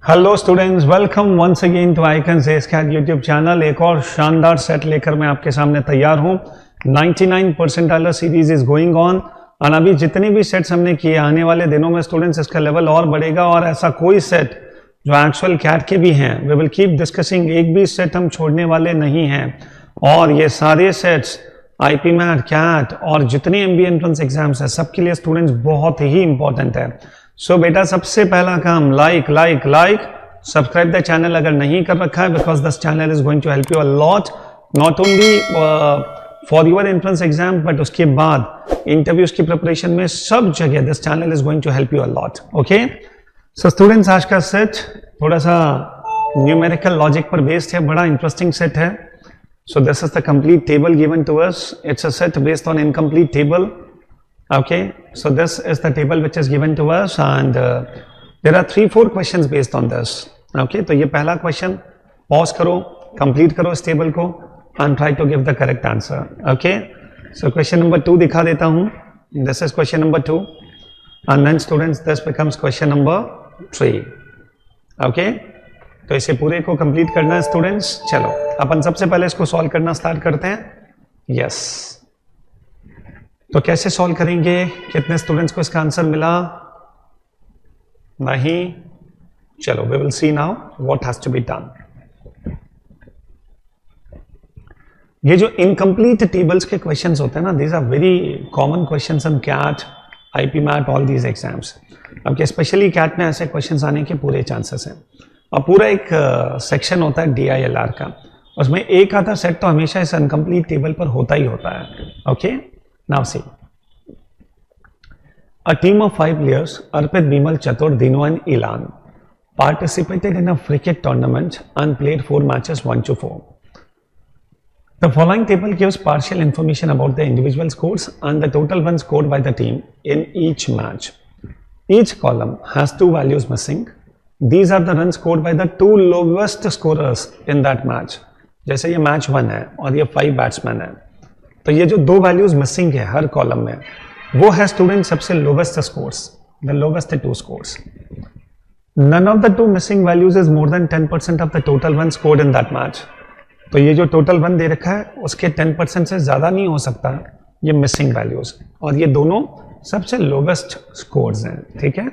Hello students, welcome once again to icons escat YouTube channel. एक और शानदार set लेकर मैं आपके सामने तैयार हूं। 99 परसेंटाइलर सीरीज इज गोइंग ऑन और अभी जितने भी सेट्स हमने किए, आने वाले दिनों में स्टूडेंट्स इसका लेवल और बढ़ेगा और ऐसा कोई सेट जो एक्चुअल कैट के भी हैं, वी विल कीप डिस्कसिंग। एक भी सेट हम छोड़ने वाले नहीं हैं और ये सारे सेट्स आईपी मैट, कैट और जितने एमबीए एंट्रेंस एग्जाम्स हैं सबके लिए स्टूडेंट्स बहुत ही इंपॉर्टेंट है। सो बेटा, सबसे पहला काम लाइक सब्सक्राइब द चैनल अगर नहीं कर रखा है, because this channel is going to help you a lot, not only for your entrance exam but उसके बाद इंटरव्यूज की प्रिपरेशन में सब जगह this channel is going to help you a lot. Okay, so students, आज का set थोड़ा सा न्यूमेरिकल लॉजिक पर बेस्ड है, बड़ा इंटरेस्टिंग सेट है। So this is the complete table given to us. It's a set based on incomplete table. Okay, so this is the table which is given to us and there are 3-4 questions based on this. Okay, तो ये पहला question pause करो, complete करो इस table को and try to give the correct answer. Okay, so question number 2 दिखा देता हूँ. This is question number 2 and then students this becomes question number 3. Okay, तो इसे पूरे को कंप्लीट करना है स्टूडेंट्स। चलो अपन सबसे पहले इसको सॉल्व करना स्टार्ट करते हैं। यस, तो कैसे सॉल्व करेंगे? कितने स्टूडेंट्स को इसका आंसर मिला? नहीं। चलो, we will see now what has to be done. ये जो इनकम्प्लीट टेबल्स के क्वेश्चंस होते हैं ना, these are very common questions in CAT, IPMAT, all these exams. अब स्पेशली कैट में ऐसे क्वेश्चंस आने के पूरे चांसेस हैं और पूरा एक सेक्शन होता है DILR का, उसमें एक आधा सेट तो हमेशा इस अनकम्प्लीट टेबल पर होता ही होता है। Okay, now see, a team of 5 players Arpit, Bimal, Chatur, Dinu and Ilan participated in a cricket tournament and played 4 matches 1-4. The following table gives partial information about the individual scores and the total runs scored by the team in each match. Each column has 2 values missing. These are the runs scored by the 2 lowest scorers in that match. जैसे ये match 1 है और ये 5 batsman है, तो ये जो 2 values missing है हर कॉलम में, वो है स्टूडेंट सबसे lowest scores, the lowest 2 scores. None of the 2 missing values is more than 10% of the total run scored in that match. तो ये जो टोटल रन दे रखा है उसके 10% से ज्यादा नहीं हो सकता ये मिसिंग वैल्यूज, और ये दोनों सबसे लोवेस्ट स्कोर्स हैं। ठीक है,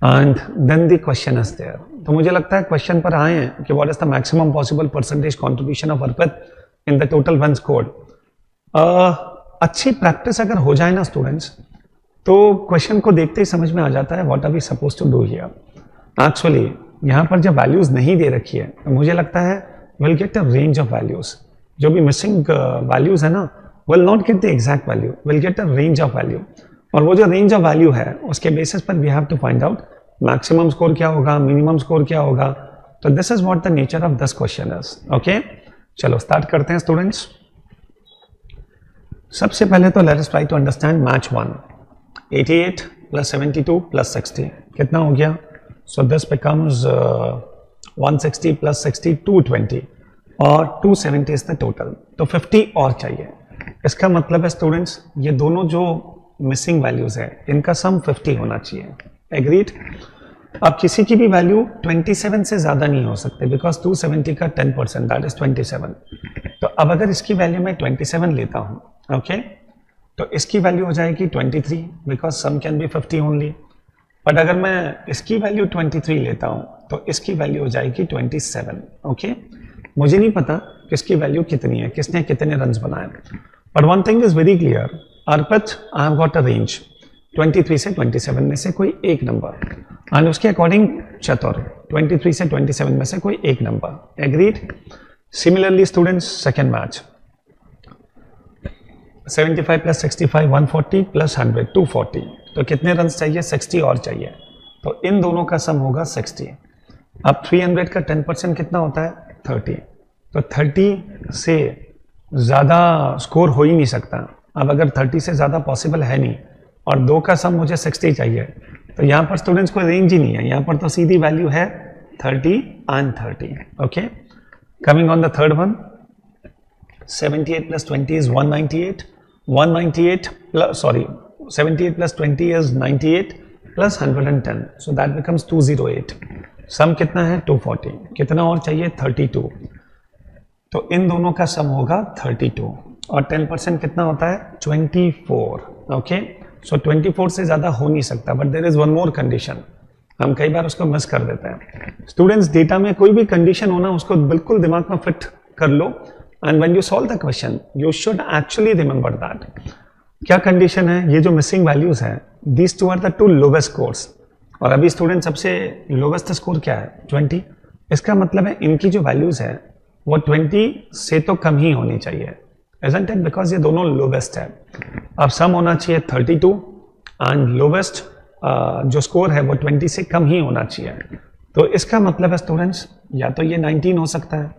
and then the question is there. तो मुझे लगता है क्वेश्चन पर आए हैं कि what is the maximum possible percentage contribution of Arpit in the total runs scored. अच्छी प्रैक्टिस अगर हो जाए ना स्टूडेंट्स, तो क्वेश्चन को देखते ही समझ में आ जाता है what are we supposed to do here. Actually यहाँ पर जब वैल्यूज नहीं दे रखी है तो मुझे लगता है we'll get a range of values. जो भी मिसिंग वैल्यूज है ना, will not get the exact value, we'll get a range of value. और वो जो रेंज ऑफ वैल्यू है उसके बेसिस पर we have to find out maximum score क्या होगा, मिनिमम स्कोर क्या होगा। तो this is what the nature of this question is. Okay, चलो स्टार्ट करते हैं स्टूडेंट्स। सबसे पहले तो let us try to understand match 1। 88 + 72 + 60 कितना हो गया? सो दिस बिकम्स 160 + 60 220 और 270 इज द टोटल। तो 50 और चाहिए। इसका मतलब है स्टूडेंट्स ये दोनों जो मिसिंग वैल्यूज है इनका सम 50 होना चाहिए। एग्रीड? अब किसी की भी वैल्यू 27 से ज्यादा नहीं हो सकते, बिकॉज 270 का 10% दैट इज 27। तो अब अगर इसकी वैल्यू मैं 27 लेता हूं, ओके, तो इसकी वैल्यू हो जाएगी 23, because sum can be 50 only. But अगर मैं इसकी वैल्यू 23 लेता हूं तो इसकी वैल्यू हो जाएगी 27। ओके, मुझे नहीं पता किसकी वैल्यू कितनी है, किसने कितने रन बनाए, but one thing is very clear, Arpit I have got a range 23 से 27 में से कोई एक नंबर, एंड उसके अकॉर्डिंग चतुर 23 से 27 में से कोई एक number. Agreed? Similarly students, second match 75 + 65 140 + 100 240। तो कितने रन चाहिए? 60 और चाहिए। तो इन दोनों का सम होगा 60। अब 300 का 10% कितना होता है? 30। तो 30 से ज्यादा स्कोर हो ही नहीं सकता। अब अगर 30 से ज्यादा पॉसिबल है नहीं और 2 का सम मुझे 60 चाहिए, तो यहाँ पर स्टूडेंट्स कोई रेंज ही नहीं है, यहाँ पर तो सीधी वैल्यू है 30 and 30। Okay, coming on the third one, 78 + 20 is 198 198 78 + 20 is 98 plus 110, so that becomes 208. सम कितना है 240, कितना और चाहिए 32, तो इन दोनों का सम होगा 32 और 10% कितना होता है 24. ओके, सो 24 से ज़्यादा हो नहीं सकता, but there is one more condition, हम कई बार उसको मिस कर देते हैं. स्टूडेंट्स, डेटा में कोई भी कंडीशन होना उसको बिल्कुल दिमाग में फिट कर लो, and when you solve the question you should actually remember that. क्या कंडीशन है, ये जो मिसिंग वैल्यूज हैं, these two are the two lowest scores, और अभी स्टूडेंट सबसे लोवेस्ट स्कोर क्या है 20. इसका मतलब है इनकी जो वैल्यूज है वो 20 से तो कम ही होनी चाहिए, isn't it? बिकॉज ये दोनों लोवेस्ट है. अब सम होना चाहिए 32 एंड लोवेस्ट जो स्कोर है वो 20 से कम ही होना चाहिए. तो इसका मतलब है स्टूडेंट्स, या तो ये 19 हो सकता है,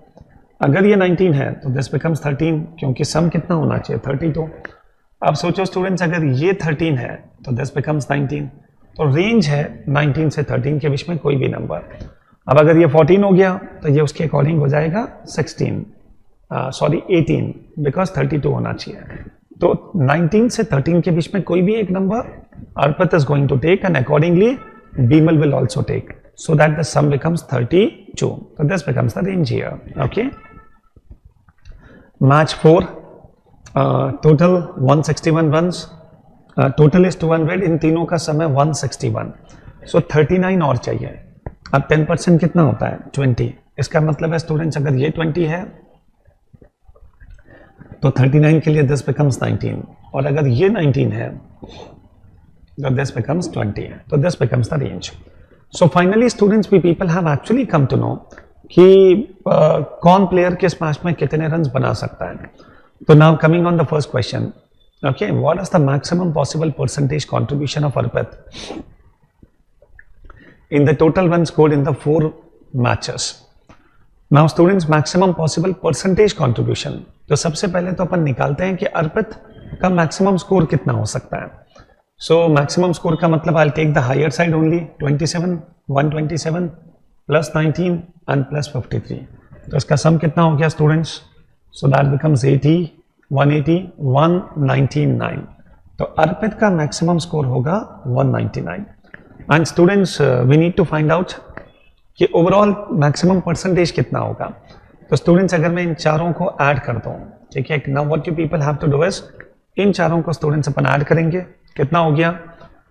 अगर ये 19 है तो दिस बिकम्स 13, क्योंकि सम कितना होना चाहिए 32. अब सोचो स्टूडेंट्स, अगर ये 13 है तो दिस बिकम्स 19, तो रेंज है 19 से 13 के बीच में कोई भी नंबर. अब अगर ये 14 हो गया तो ये उसके अकॉर्डिंग हो जाएगा 18, बिकॉज 32 होना चाहिए. तो 19 से 13 के बीच में कोई भी एक number Arpit is going to take and accordingly Bimal will also take, so that the sum becomes 32. So this becomes the range here. Okay. Match 4. Total 161 runs. Total is 200. इन तीनों का सम है 161. So 39 और चाहिए. अब 10% कितना होता है 20. इसका मतलब है स्टूडेंट्स, अगर ये 20 है तो 39 के लिए this becomes 19, और अगर ये 19 है तो this becomes 20. तो this becomes the range. So finally students, we people have actually come to know कि कौन प्लेयर किस मैच में कितने रन्स बना सकता है. तो now coming on the first question, okay, what is the maximum possible percentage contribution of Arpit in the total runs scored in the 4 matches? Now students, maximum possible percentage contribution, तो सबसे पहले तो अपन निकालते हैं कि अर्पित का मैक्सिमम स्कोर कितना हो सकता है. So maximum score का मतलब I'll take the higher side only, 27, 127 plus 19 and plus 53. तो इसका सम कितना हो गया स्टूडेंट्स? So that becomes 80, 180, 199. तो अर्पित का मैक्सिमम स्कोर होगा 199. And students, we need to find out कि ओवरऑल मैक्सिमम परसेंटेज कितना होगा. तो स्टूडेंट्स, अगर मैं इन चारों को ऐड करता हूँ, ठीक है, now what you people have to do is, इन चारों को स्टूडेंट्स अपन ऐड करेंगे. कितना हो गया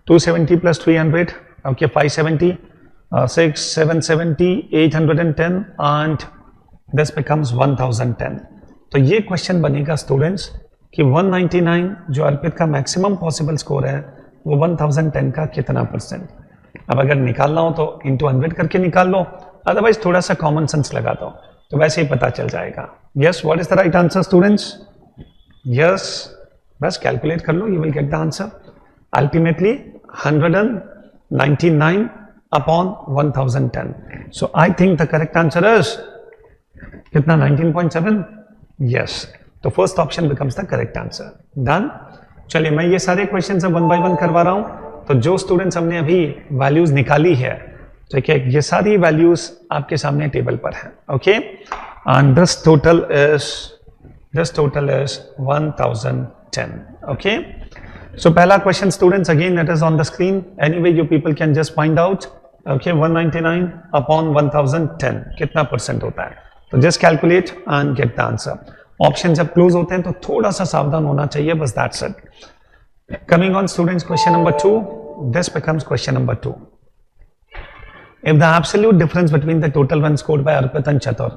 270 plus 300, okay 570, 6, 770, 810 and this becomes 1010. तो ये क्वेश्चन बनेगा स्टूडेंट्स कि 199 जो अर्पित का मैक्सिमम पॉसिबल स्कोर है वो 1010 का कितना परसेंट. अब अगर निकालना हो तो इंटू 100 करके निकाल लो, अदरवाइज थोड़ा सा कॉमन सेंस लगा दो तो वैसे ही पता चल जाएगा. Yes, what is the right answer students? Yes, बस कैलकुलेट कर लो, you will get the answer. Ultimately 199 upon 1010. So I think the correct answer is कितना 19.7. Yes, तो first option becomes the correct answer. Done. चलिए मैं ये सारे question से वन बाय वन करवा रहा हूं. तो जो स्टूडेंट्स हमने अभी वैल्यूज निकाली है, ठीक है, ये सारी वैल्यूज आपके सामने टेबल पर है. Okay, and this total is 1010. Okay, so पहला question students, again that is on the screen, anyway you people can just find out. okay, 199 upon 1010 कितना परसेंट होता है. तो just calculate and get the answer. Option जब close होते हैं तो थोड़ा सा सावधान होना चाहिए, बस that's it. coming on students, question number 2. this becomes question number 2. if the absolute difference between the total runs scored by Arpit and Chatur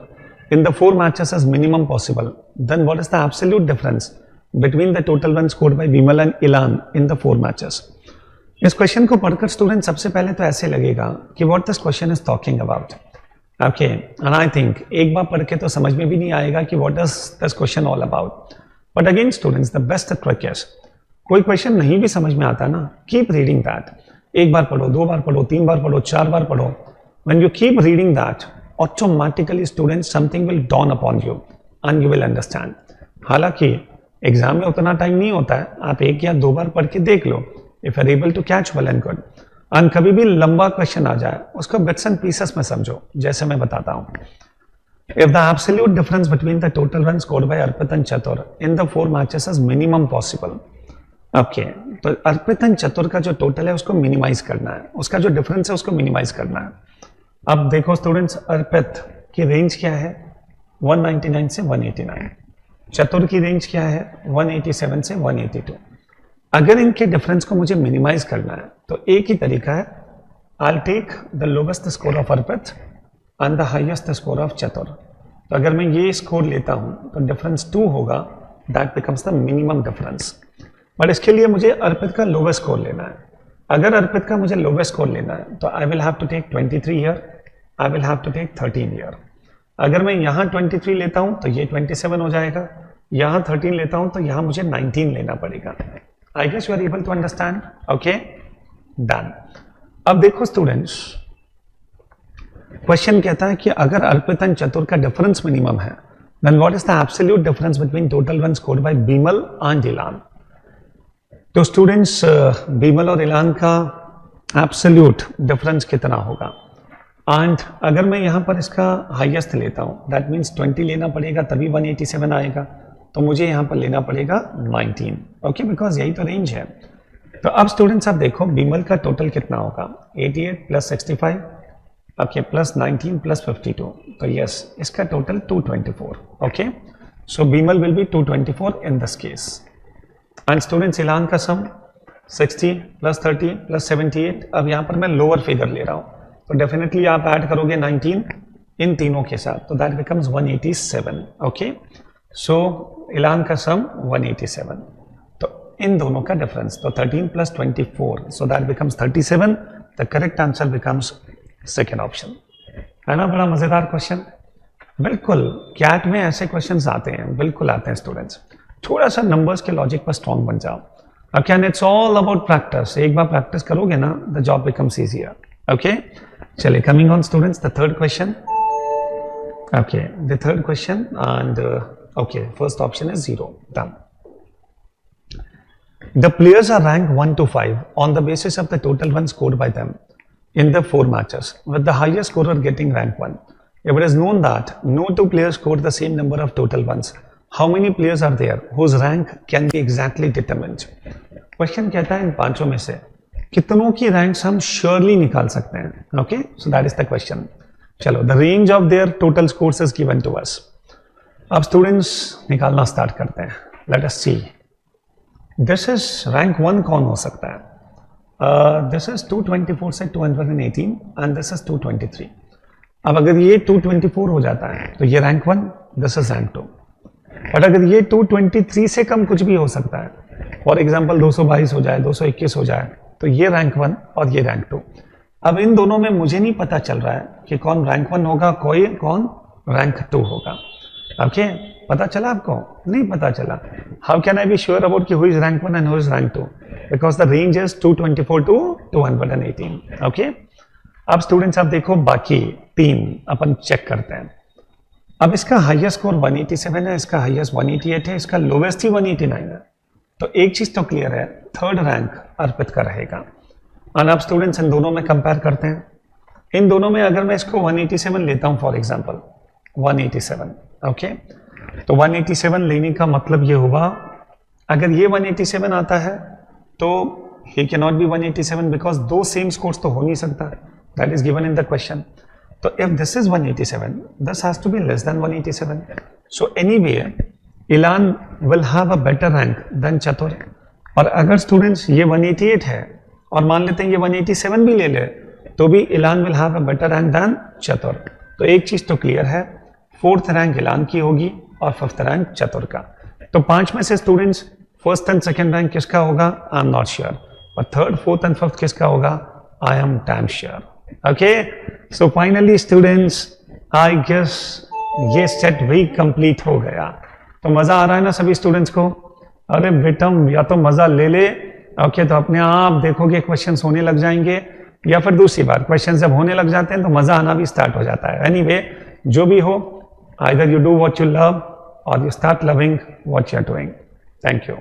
in the 4 matches is minimum possible, then what is the absolute difference between the total runs scored by Vimal and Ilan in the 4 matches? इस question को पढ़कर student सबसे पहले तो ऐसे लगेगा कि what this question is talking about. Okay, and I think एक बार पढ़ के तो समझ में भी नहीं आएगा कि what is this question all about. But again students, the best trick is, कोई क्वेश्चन नहीं भी समझ में आता ना, कीप रीडिंग दैट. एक बार पढ़ो, 2 बार पढ़ो, 3 बार पढ़ो, 4 बार पढ़ो. When you keep reading that, automatically students something will dawn upon you and you will understand. हालांकि एग्जाम में उतना टाइम नहीं होता है, आप 1 या 2 बार पढ़ के देख लो, if are able to catch well and good. And कभी भी लंबा क्वेश्चन आ जाए उसको बिट्स एंड पीसेस में समझो, जैसे मैं बताता हूं. If the absolute difference between the total run scored by Arpit and Chatur in the 4 matches is minimum possible. Okay, तो अर्पित एंड चतुर का जो टोटल है उसको मिनिमाइज करना है, उसका जो डिफरेंस है उसको मिनिमाइज करना है. अब देखो स्टूडेंट्स, अर्पित की रेंज क्या है 199 से 189, चतुर की रेंज क्या है 187 से 182। अगर इनके डिफरेंस को मुझे मिनिमाइज करना है तो एक ही तरीका है, I'll take the lowest score of Arpit and the highest score of चतुर। तो अगर मैं ये स्कोर लेता हूं तो डिफरेंस 2 होगा, that becomes the minimum difference. But इसके लिए मुझे अर्पित का लोवेस्ट स्कोर लेना है। अगर अर्पित का मुझे लोवेस्ट स्कोर लेना है तो I will have to take 23 year, I will have to take 13 year. अगर मैं यहाँ 23 लेता हूँ तो ये 27 हो जाएगा, यहाँ 13 लेता हूँ तो यहाँ मुझे 19 लेना पड़ेगा। I guess you are able to understand. Okay, done. अब देखो स्टूडेंट्स, क्वेश्चन कहता है कि अगर अर्पित एंड चतुर का डिफरेंस मिनिमम है, then what is the absolute difference between total one scored by Bimal and Ilan. तो स्टूडेंट्स, बीमल और इलान का एब्सोल्यूट डिफरेंस कितना होगा? एंड अगर मैं यहाँ पर इसका हाईएस्ट लेता हूँ, दैट मीन्स 20 लेना पड़ेगा तभी 187 आएगा, तो मुझे यहाँ पर लेना पड़ेगा 19। ओके, बिकॉज यही तो रेंज है। तो अब स्टूडेंट्स आप देखो बीमल का टोटल कितना होगा, 88 प्लस 65 ओके प्लस 19 प्लस 52, तो यस इसका total 224। Okay, so Bimal will be 224 in this case. And students, इलान का सम 60 प्लस 30 प्लस 78। अब यहाँ पर मैं लोअर फिगर ले रहा हूँ, तो डेफिनेटली आप ऐड करोगे 19 इन तीनों के साथ, तो दैट बिकम्स 187। ओके, सो इलान का सम 187, तो इन दोनों का डिफरेंस, तो 13 plus 24, so that becomes 37। The correct answer becomes second option. है ना, बड़ा मजेदार क्वेश्चन। बिल्कुल कैट में ऐसे क्वेश्चंस आते हैं, बिल्कुल आते हैं स्टूडेंट्स। थोड़ा सा नंबर्स के लॉजिक पर स्ट्रॉन्ग बन जाओ। Okay, and it's all about practice. एक बार प्रैक्टिस करोगे ना, the job becomes easier. Okay, चलिए coming on students, the third question. Okay, the third question and okay, first option is 0. Done. The players are ranked 1 to 5 on the basis of the total runs scored by them in the 4 matches, with the highest scorer getting rank 1. If it is known that no 2 players scored the same number of total runs, how many players are there whose rank can be exactly determined? Question कहता है इन पांचों में से कितनों की ranks हम surely निकाल सकते हैं। Okay, so that is the question. चलो, the range of their total scores is given to us. अब स्टूडेंट्स निकालना स्टार्ट करते हैं। Let us see, this is rank 1 कौन हो सकता है? दिस इज 224 से 218 एंड दिस इज 223। अब अगर ये 224 हो जाता है तो ये rank 1, this is rank 2। But अगर ये 223 से कम कुछ भी हो सकता है, फॉर एग्जाम्पल 222 हो जाए, 221 हो जाए, तो ये रैंक 1 और ये रैंक 2। अब इन दोनों में मुझे नहीं पता चल रहा है कि कौन रैंक 1 होगा, कौन रैंक 2 होगा। ओके, पता चला आपको? नहीं पता चला। How can I be sure about कि who is rank 1 and who is rank 2? Because the range is 224 to 218। Okay, अब स्टूडेंट्स आप देखो बाकी 3 अपन चेक करते हैं। अब इसका हाईएस्ट स्कोर 187 है, इसका हाईएस्ट 188 है, इसका लोवेस्ट ही 189 है। तो एक चीज तो क्लियर है, थर्ड रैंक अर्पित का रहेगा। और अब स्टूडेंट्स इन दोनों में कंपेयर करते हैं। इन दोनों में अगर मैं इसको 187 लेता हूं, फॉर एग्जाम्पल 187, ओके, तो 187 लेने का मतलब ये हुआ, अगर ये 187 आता है तो he cannot be 187 because 2 same scores तो हो नहीं सकता, that is given in the question. तो if this is 187, this has to be less than 187। So anyway Ilan will have a better rank than Chatur. और अगर स्टूडेंट्स ये 188 है और मान लेते हैं ये 187 भी ले ले, तो भी Ilan will have a better rank than Chatur. तो एक चीज तो क्लियर है, 4th रैंक इलान की होगी और 5th रैंक चतुर का। तो 5 में से students 1st and 2nd rank किसका होगा? I am not sure. और 3rd, 4th एंड 5th किसका होगा? I am damn sure. Okay, so finally students I guess ये सेट भी कंप्लीट हो गया। तो मजा आ रहा है ना सभी स्टूडेंट्स को? अरे बेटम, या तो मजा ले ले, ओके, तो अपने आप देखोगे क्वेश्चंस होने लग जाएंगे, या फिर दूसरी बार क्वेश्चन जब होने लग जाते हैं तो मजा आना भी स्टार्ट हो जाता है। एनीवे, जो भी हो, either you do what you love or you start loving what you are doing. Thank you.